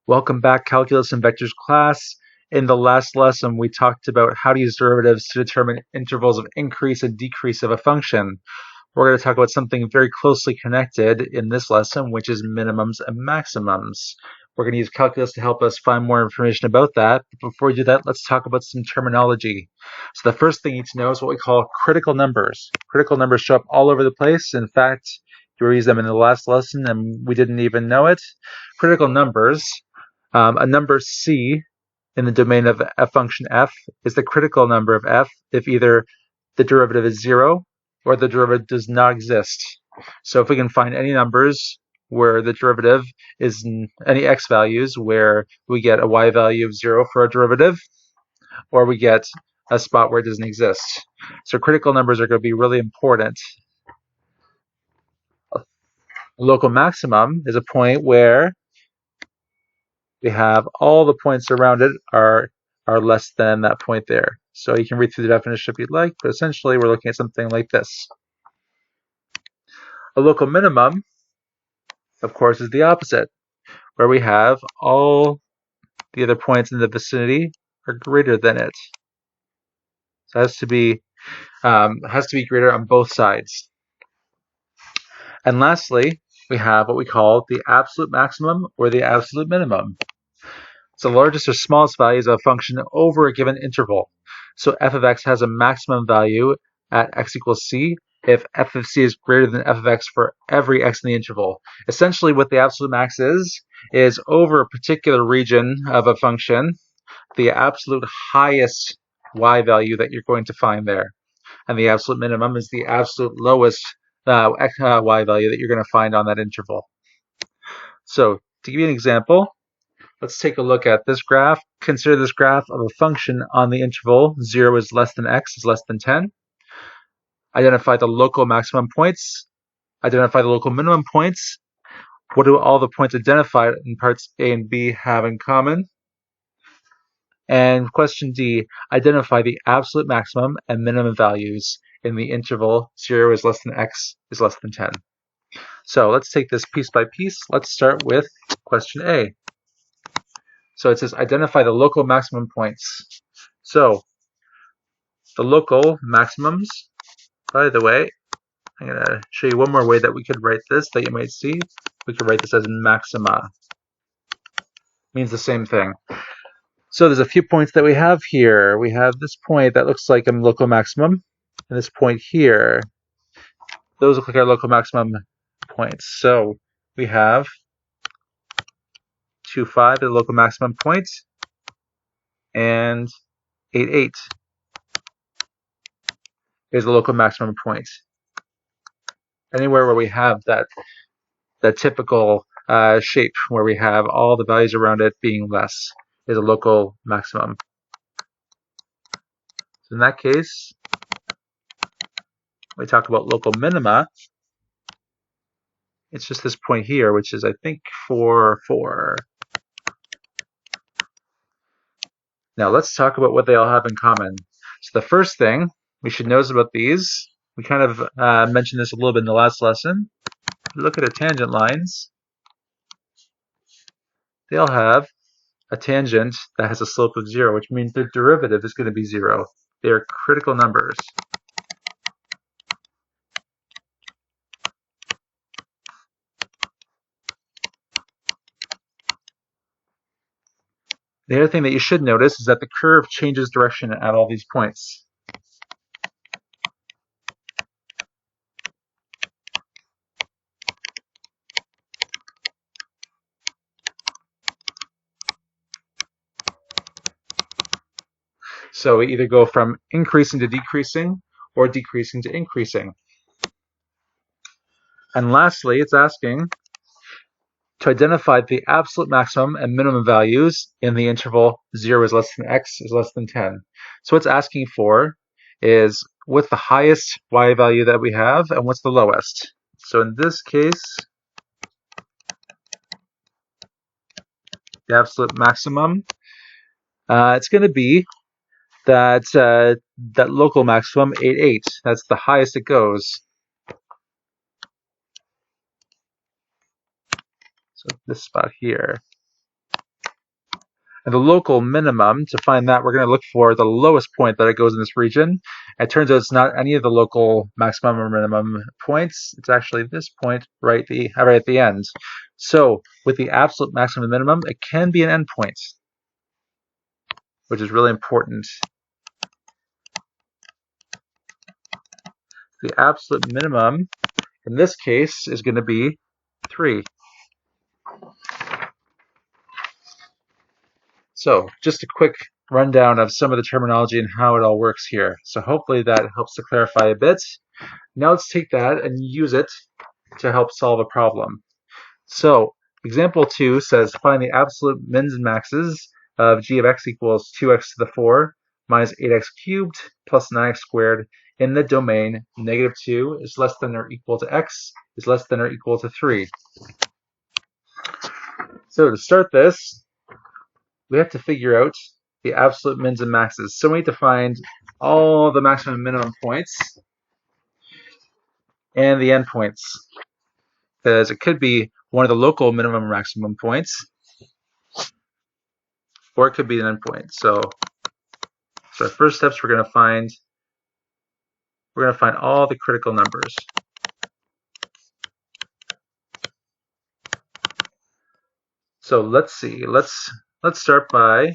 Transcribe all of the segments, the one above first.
Welcome back, Calculus and Vectors class. In the last lesson, we talked about how to use derivatives to determine intervals of increase and decrease of a function. We're going to talk about something very closely connected in this lesson, which is minimums and maximums. We're going to use calculus to help us find more information about that. But before we do that, let's talk about some terminology. So the first thing you need to know is what we call critical numbers. Critical numbers show up all over the place. In fact, you used them in the last lesson and we didn't even know it. Critical numbers. A number c in the domain of a function f is the critical number of f if either the derivative is 0 or the derivative does not exist. So if we can find any numbers where the derivative is any x values where we get a y value of 0 for a derivative, or we get a spot where it doesn't exist. So critical numbers are going to be really important. A local maximum is a point where we have all the points around it are less than that point there. So you can read through the definition if you'd like, but essentially we're looking at something like this. A local minimum, of course, is the opposite, where we have all the other points in the vicinity are greater than it. So it has to be greater on both sides. And lastly, we have what we call the absolute maximum or the absolute minimum. It's the largest or smallest values of a function over a given interval. So f of x has a maximum value at x equals c if f of c is greater than f of x for every x in the interval. Essentially what the absolute max is over a particular region of a function, the absolute highest y value that you're going to find there. And the absolute minimum is the absolute lowest y value that you're going to find on that interval. So to give you an example, let's take a look at this graph. Consider this graph of a function on the interval 0 is less than x is less than 10. Identify the local maximum points. Identify the local minimum points. What do all the points identified in parts A and B have in common? And question D, identify the absolute maximum and minimum values in the interval 0 is less than x is less than 10. So let's take this piece by piece. Let's start with question A. So it says identify the local maximum points. So the local maximums, by the way, I'm going to show you one more way that we could write this that you might see. We could write this as maxima. It means the same thing. So there's a few points that we have here. We have this point that looks like a local maximum, and this point here. Those look like our local maximum points. So we have 2, 5 the local maximum point, and 8, 8 is the local maximum point. Anywhere where we have that typical shape where we have all the values around it being less is a local maximum. So in that case, we talk about local minima. It's just this point here, which is, I think, 4, 4. Now let's talk about what they all have in common. So the first thing we should know about these, we kind of mentioned this a little bit in the last lesson. Look at our tangent lines. They all have a tangent that has a slope of 0, which means their derivative is going to be 0. They are critical numbers. The other thing that you should notice is that the curve changes direction at all these points. So we either go from increasing to decreasing or decreasing to increasing. And lastly, it's asking to identify the absolute maximum and minimum values in the interval 0 is less than x is less than 10. So what's asking for is what's the highest y value that we have and what's the lowest. So in this case, the absolute maximum, it's going to be that local maximum 8, 8. That's the highest it goes. So this spot here. And the local minimum, to find that, we're going to look for the lowest point that it goes in this region. It turns out it's not any of the local maximum or minimum points. It's actually this point right at the end. So with the absolute maximum and minimum, it can be an endpoint, which is really important. The absolute minimum in this case is going to be 3. So just a quick rundown of some of the terminology and how it all works here. So hopefully that helps to clarify a bit. Now let's take that and use it to help solve a problem. So example 2 says find the absolute mins and maxes of g of x equals 2x to the 4 minus 8x cubed plus 9x squared in the domain -2 is less than or equal to x is less than or equal to 3. So to start this, we have to figure out the absolute mins and maxes. So we need to find all the maximum and minimum points and the endpoints, because it could be one of the local minimum or maximum points, or it could be an endpoint. So our first steps, we're going to find all the critical numbers. So let's see. Let's start by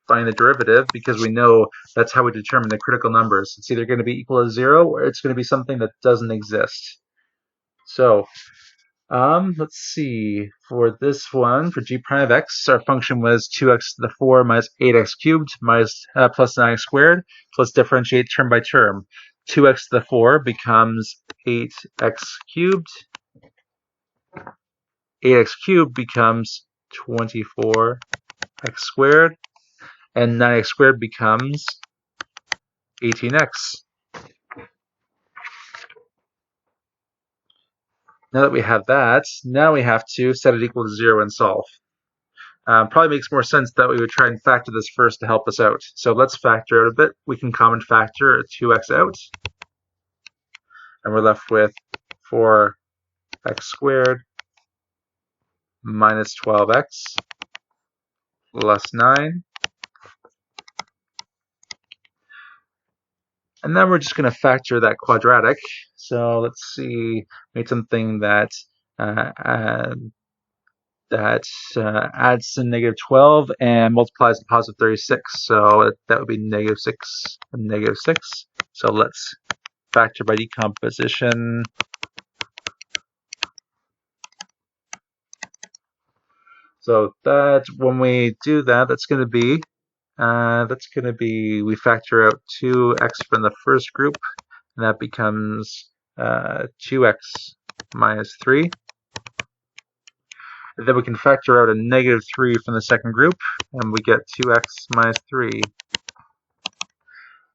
finding the derivative, because we know that's how we determine the critical numbers. It's either going to be equal to 0 or it's going to be something that doesn't exist. So let's see. For this one, for g prime of x, our function was 2x to the 4 minus 8x cubed minus plus 9x squared. So let's differentiate term by term. 2x to the 4 becomes 8x cubed. 8x cubed becomes 24x squared. And 9x squared becomes 18x. Now that we have that, now we have to set it equal to 0 and solve. Probably makes more sense that we would try and factor this first to help us out. So let's factor out a bit. We can common factor 2x out, and we're left with 4x squared minus 12x plus 9. And then we're just going to factor that quadratic. So let's see, make something that adds to -12 and multiplies to positive 36. So that would be -6 and -6. So let's factor by decomposition. So that when we do that, that's going to be we factor out 2x from the first group, and that becomes 2x minus 3. And then we can factor out a -3 from the second group, and we get 2x minus 3.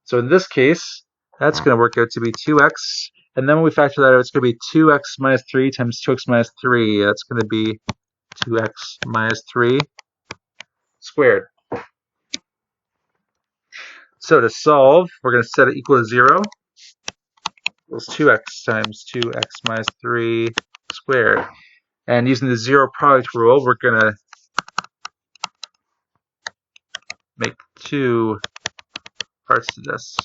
So in this case, that's going to work out to be 2x. And then when we factor that out, it's going to be 2x minus 3 times 2x minus 3. That's going to be 2x minus 3 squared. So to solve, we're going to set it equal to 0. Equals 2x times 2x minus 3 squared. And using the zero product rule, we're going to make 2 parts to this.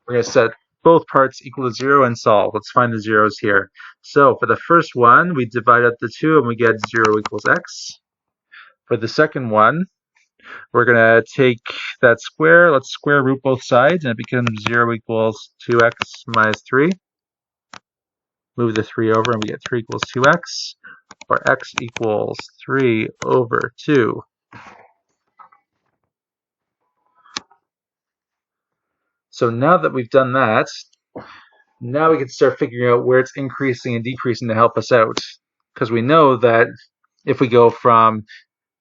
We're going to set both parts equal to 0 and solve. Let's find the zeros here. So for the first one, we divide up the 2 and we get 0 equals x. For the second one, we're going to take that square, let's square root both sides, and it becomes 0 equals 2x minus 3. Move the 3 over and we get 3 equals 2x, or x equals 3 over 2. So now that we've done that, now we can start figuring out where it's increasing and decreasing to help us out. Because we know that if we go from,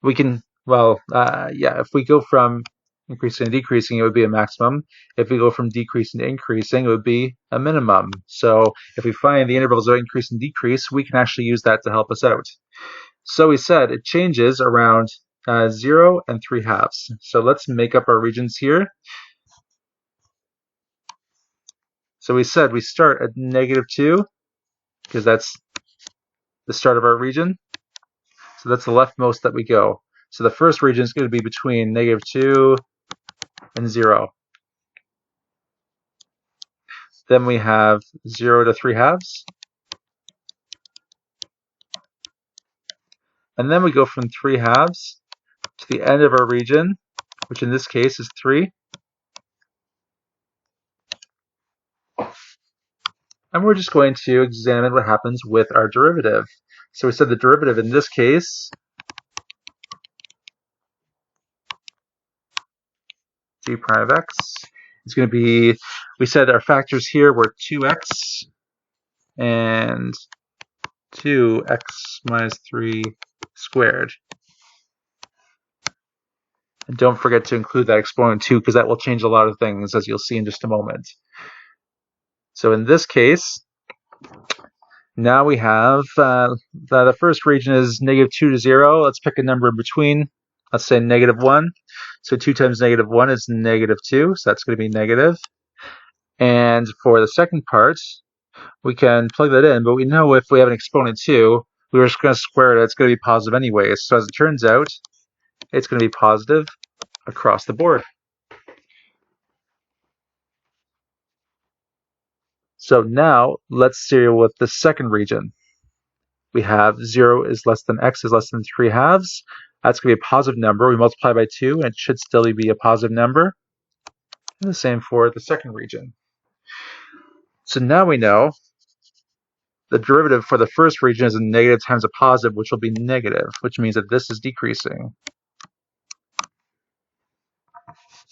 if we go from increasing and decreasing, it would be a maximum. If we go from decreasing to increasing, it would be a minimum. So if we find the intervals of increase and decrease, we can actually use that to help us out. So we said it changes around 0 and 3/2. So let's make up our regions here. So we said we start at -2, because that's the start of our region. So that's the leftmost that we go. So the first region is going to be between -2 and 0. Then we have 0 to 3/2. And then we go from 3/2 to the end of our region, which in this case is 3. And we're just going to examine what happens with our derivative. So we said the derivative in this case, g prime of x, is going to be, we said our factors here were 2x and 2x minus 3 squared. And don't forget to include that exponent too, because that will change a lot of things, as you'll see in just a moment. So in this case, now we have the first region is -2 to 0. Let's pick a number in between. Let's say -1. So 2 times -1 is -2, so that's going to be negative. And for the second part, we can plug that in, but we know if we have an exponent 2, we were just going to square it, it's going to be positive anyways. So as it turns out, it's going to be positive across the board. So now let's deal with the second region. We have 0 is less than x is less than 3/2. That's going to be a positive number. We multiply by 2, and it should still be a positive number. And the same for the second region. So now we know the derivative for the first region is a negative times a positive, which will be negative, which means that this is decreasing.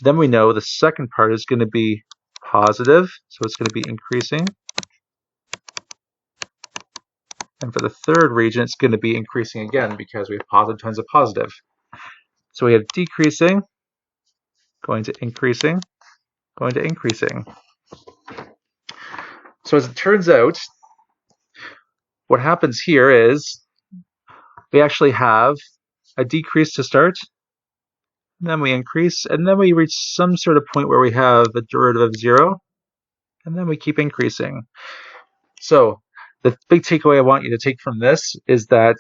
Then we know the second part is going to be positive, so it's going to be increasing. And for the third region, it's going to be increasing again because we have positive times a positive. So we have decreasing, going to increasing, going to increasing. So as it turns out, what happens here is we actually have a decrease to start, and then we increase, and then we reach some sort of point where we have a derivative of 0, and then we keep increasing. So the big takeaway I want you to take from this is that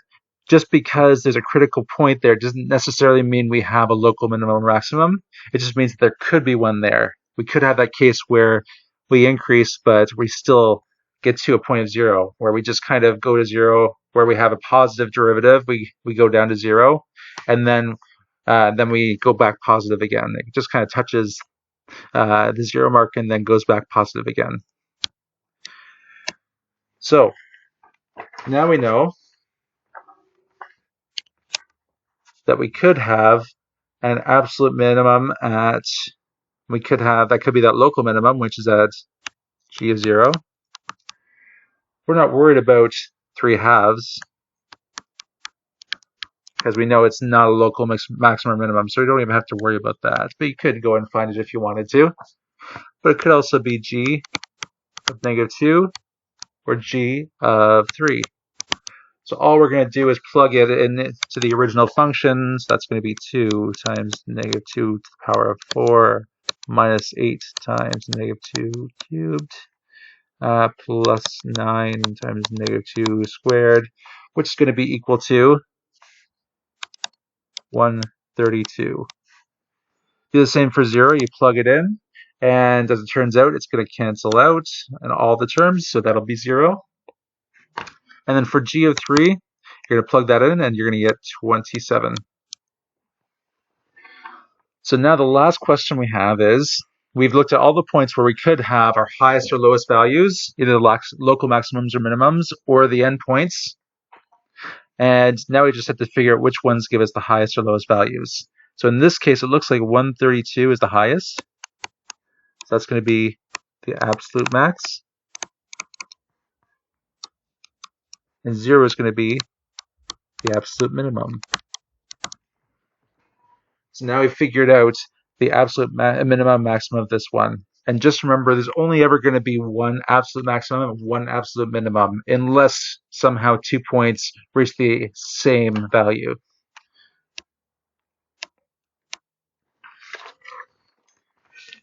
just because there's a critical point there doesn't necessarily mean we have a local minimum or maximum. It just means that there could be one there. We could have that case where we increase, but we still get to a point of 0, where we just kind of go to 0, where we have a positive derivative, we go down to 0, and then we go back positive again. It just kind of touches the 0 mark and then goes back positive again. So now we know that we could have an absolute minimum at, that could be that local minimum, which is at g of 0. We're not worried about 3/2 because we know it's not a local maximum or minimum, so we don't even have to worry about that. But you could go and find it if you wanted to. But it could also be g of -2 or g of 3. So all we're going to do is plug it into the original functions. That's going to be 2 times -2 to the power of 4 minus 8 times -2 cubed plus 9 times -2 squared, which is going to be equal to 132. Do the same for 0. You plug it in, and as it turns out, it's going to cancel out in all the terms, so that'll be 0. And then for g of 3, you're going to plug that in, and you're going to get 27. So now the last question we have is, we've looked at all the points where we could have our highest or lowest values, either the local maximums or minimums, or the endpoints. And now we just have to figure out which ones give us the highest or lowest values. So in this case, it looks like 132 is the highest. So that's going to be the absolute max. And 0 is going to be the absolute minimum. So now we've figured out the absolute minimum maximum of this one. And just remember, there's only ever going to be one absolute maximum and one absolute minimum, unless somehow 2 points reach the same value.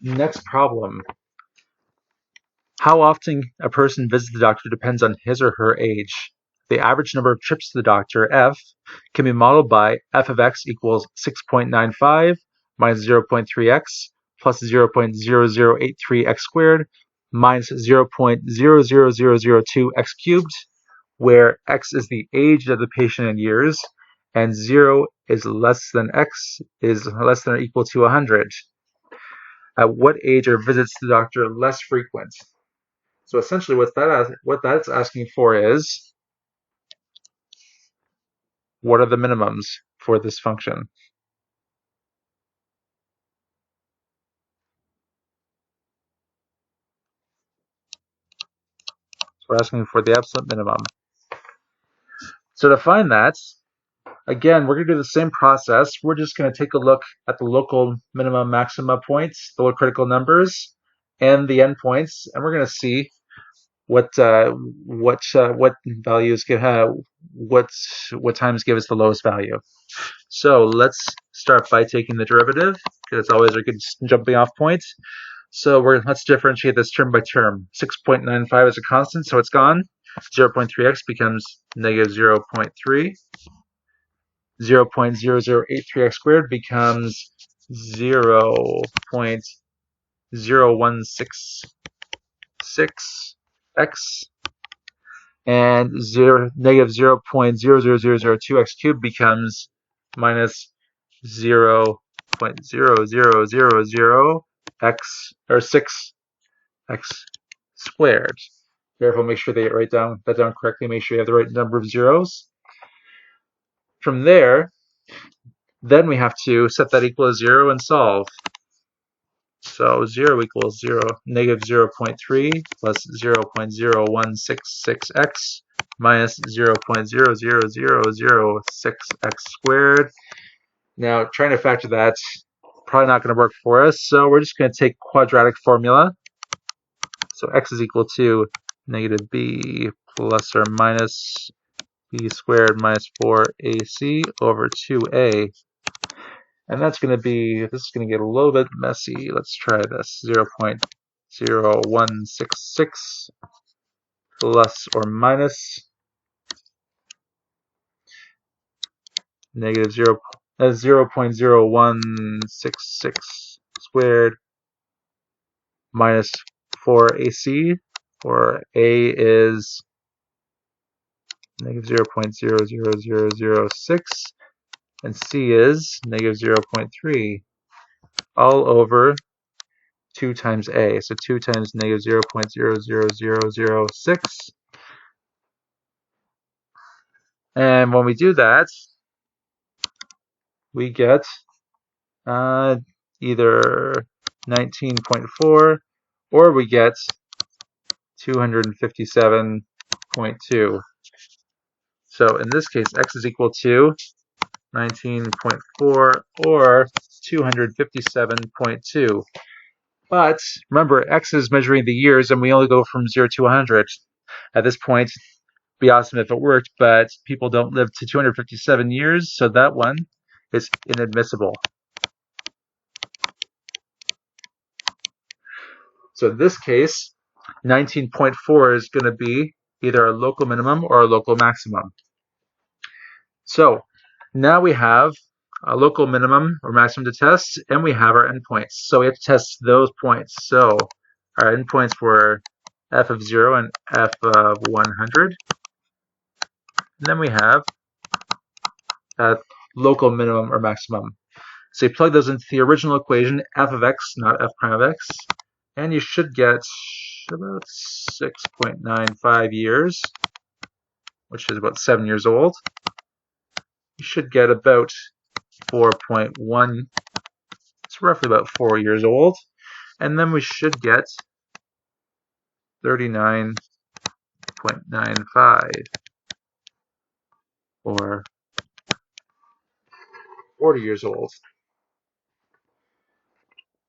Next problem. How often a person visits the doctor depends on his or her age. the average number of trips to the doctor, f, can be modeled by f of x equals 6.95 minus 0.3x plus 0.0083x squared minus 0.00002x cubed, where x is the age of the patient in years and 0 is less than x is less than or equal to 100. At what age are visits to the doctor less frequent? So essentially what that's asking for is, what are the minimums for this function? So we're asking for the absolute minimum. So to find that, again, we're going to do the same process. We're just going to take a look at the local minimum maxima points, the critical numbers, and the endpoints, and we're going to see what values give what times give us the lowest value. So let's start by taking the derivative, because it's always a good jumping off point. So let's differentiate this term by term. 6.95 is a constant, so it's gone. 0.3x becomes negative 0.3. 0.0083x squared becomes 0.0166x, and negative 0.00002x cubed becomes minus 0.0000x, or 6x squared. Therefore, make sure they write that down correctly. Make sure you have the right number of zeros. From there, then we have to set that equal to 0 and solve. So 0 equals 0, negative 0.3 plus 0.0166x minus 0.00006x squared. Now, trying to factor that, probably not going to work for us, so we're just going to take quadratic formula. So x is equal to negative b plus or minus b squared minus 4ac over 2a. And that's going to be, this is going to get a little bit messy. Let's try this. 0.0166 plus or minus negative 0.0166 squared minus 4ac, or a is negative 0.00006, and c is negative 0.3, all over 2 times a. So 2 times negative 0.00006. And when we do that, we get either 19.4 or we get 257.2. So in this case, x is equal to 19.4 or 257.2. But remember, x is measuring the years, and we only go from 0 to 100. At this point, it'd be awesome if it worked, but people don't live to 257 years, so that one is inadmissible. So in this case, 19.4 is going to be either a local minimum or a local maximum. So now we have a local minimum or maximum to test, and we have our endpoints. So we have to test those points. So our endpoints were f of 0 and f of 100. And then we have a local minimum or maximum. So you plug those into the original equation, f of x, not f prime of x, and you should get about 6.95 years, which is about 7 years old. You should get about 4.1, it's roughly about 4 years old. And then we should get 39.95, or 40 years old.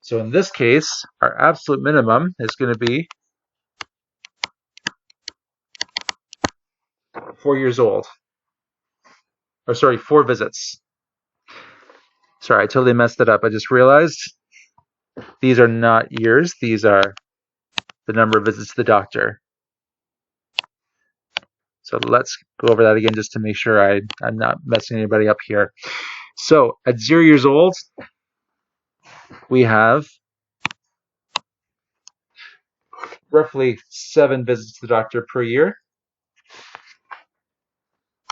So in this case, our absolute minimum is going to be 4 years old. Or sorry, 4 visits. Sorry, I totally messed it up. I just realized these are not years. These are the number of visits to the doctor. So let's go over that again just to make sure I'm not messing anybody up here. So at 0 years old, we have roughly 7 visits to the doctor per year.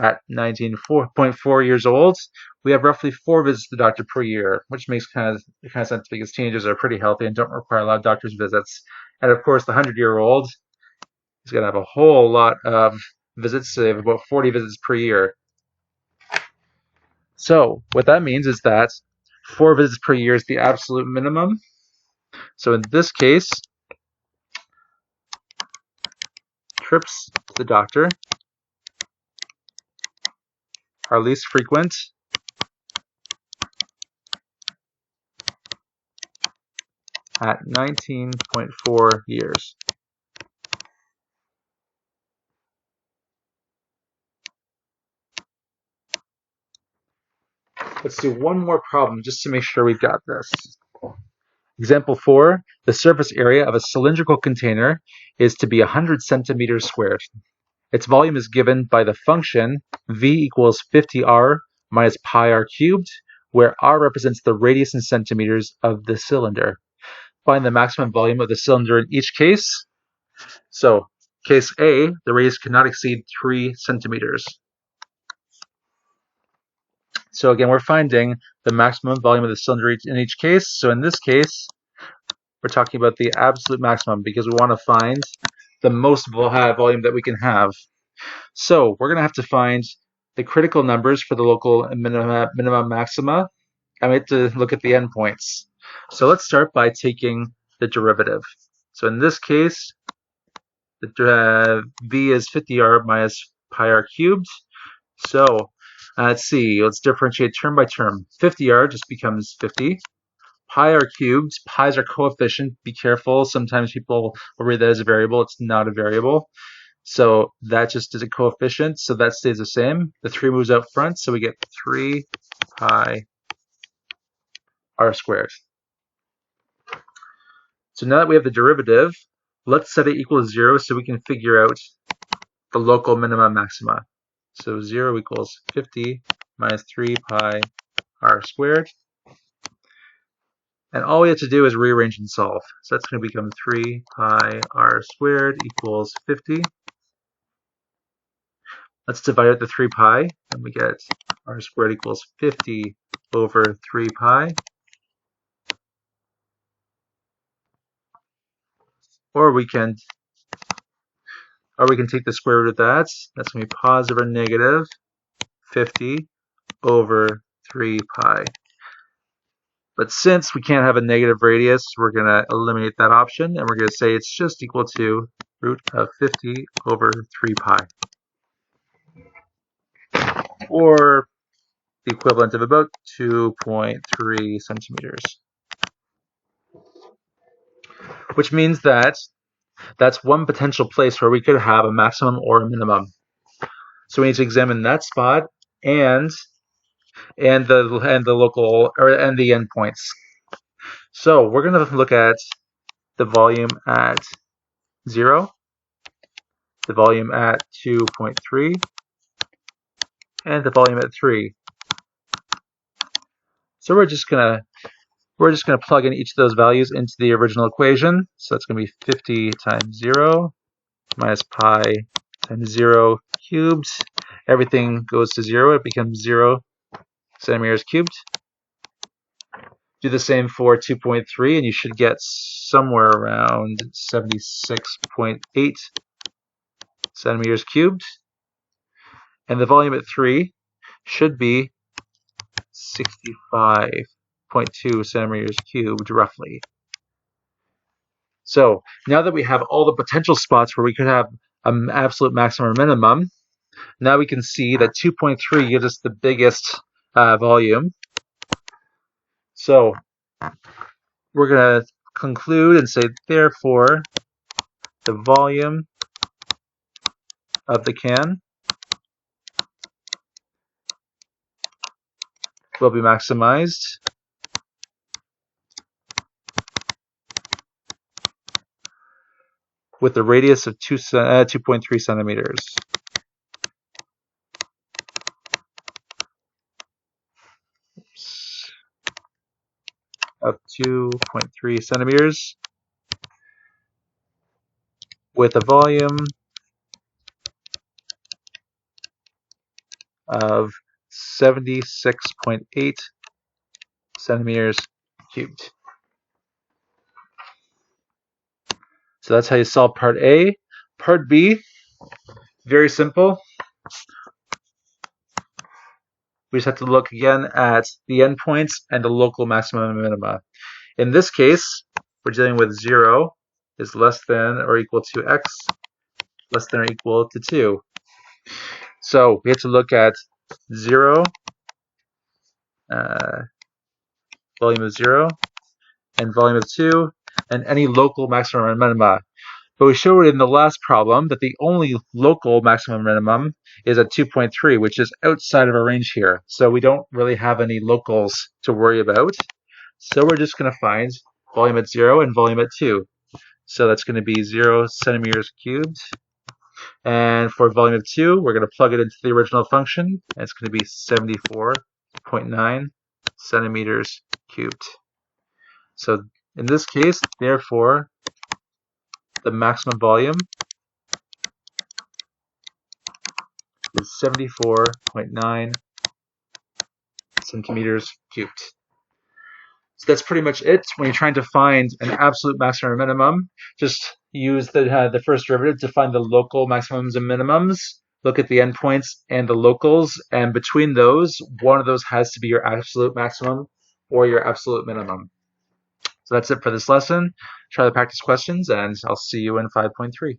At 19.4 years old, we have roughly 4 visits to the doctor per year, which makes kind of sense because teenagers are pretty healthy and don't require a lot of doctor's visits. And of course, the 100-year-old is going to have a whole lot of visits. So they have about 40 visits per year. So what that means is that 4 visits per year is the absolute minimum. So in this case, trips to the doctor are least frequent at 19.4 years. Let's do one more problem just to make sure we've got this. Example 4, the surface area of a cylindrical container is to be 100 centimeters squared. Its volume is given by the function v equals 50r minus pi r cubed, where r represents the radius in centimeters of the cylinder. Find the maximum volume of the cylinder in each case. So, case A, the radius cannot exceed 3 centimeters. So again, we're finding the maximum volume of the cylinder in each case. So in this case, we're talking about the absolute maximum because we want to find the most volume that we can have. So we're going to have to find the critical numbers for the local minima maxima, and we have to look at the endpoints. So let's start by taking the derivative. So in this case, the v is 50r minus pi r cubed. So let's see, let's differentiate term by term. 50r just becomes 50. Pi r cubed, pi's are coefficient. Be careful, sometimes people will read that as a variable. It's not a variable. So that just is a coefficient, so that stays the same. The 3 moves out front, so we get 3 pi r squared. So now that we have the derivative, let's set it equal to 0 so we can figure out the local minima maxima. So 0 equals 50 minus 3 pi r squared. And all we have to do is rearrange and solve. So that's going to become 3 pi r squared equals 50. Let's divide out the 3 pi, and we get r squared equals 50 over 3 pi. Or we can take the square root of that. That's going to be positive or negative 50 over 3 pi. But since we can't have a negative radius, we're going to eliminate that option, and we're going to say it's just equal to root of 50 over 3 pi. Or the equivalent of about 2.3 centimeters. Which means that that's one potential place where we could have a maximum or a minimum. So we need to examine that spot and the local and the endpoints. So we're going to look at the volume at 0, the volume at 2.3, and the volume at 3. So we're just gonna plug in each of those values into the original equation. So that's going to be 50 times 0 minus pi times 0 cubed. Everything goes to 0. It becomes 0 centimeters cubed. Do the same for 2.3, and you should get somewhere around 76.8 centimeters cubed. And the volume at 3 should be 65.2 centimeters cubed, roughly. So now that we have all the potential spots where we could have an absolute maximum or minimum, now we can see that 2.3 gives us the biggest volume. So we're going to conclude and say, therefore, the volume of the can will be maximized with the radius of 2.3 centimeters. of 2.3 centimeters with a volume of 76.8 centimeters cubed. So that's how you solve part A. Part B, very simple. We just have to look again at the endpoints and the local maximum and minima. In this case, we're dealing with 0 is less than or equal to x less than or equal to 2. So we have to look at 0, volume of 0, and volume of 2, and any local maximum and minima. But we showed in the last problem that the only local maximum minimum is at 2.3, which is outside of our range here. So we don't really have any locals to worry about. So we're just going to find volume at 0 and volume at 2. So that's going to be 0 centimeters cubed. And for volume of 2, we're going to plug it into the original function. And it's going to be 74.9 centimeters cubed. So in this case, therefore, the maximum volume is 74.9 centimeters cubed. So that's pretty much it. When you're trying to find an absolute maximum or minimum, just use the first derivative to find the local maximums and minimums. Look at the endpoints and the locals, and between those, one of those has to be your absolute maximum or your absolute minimum. So that's it for this lesson. Try the practice questions, and I'll see you in 5.3.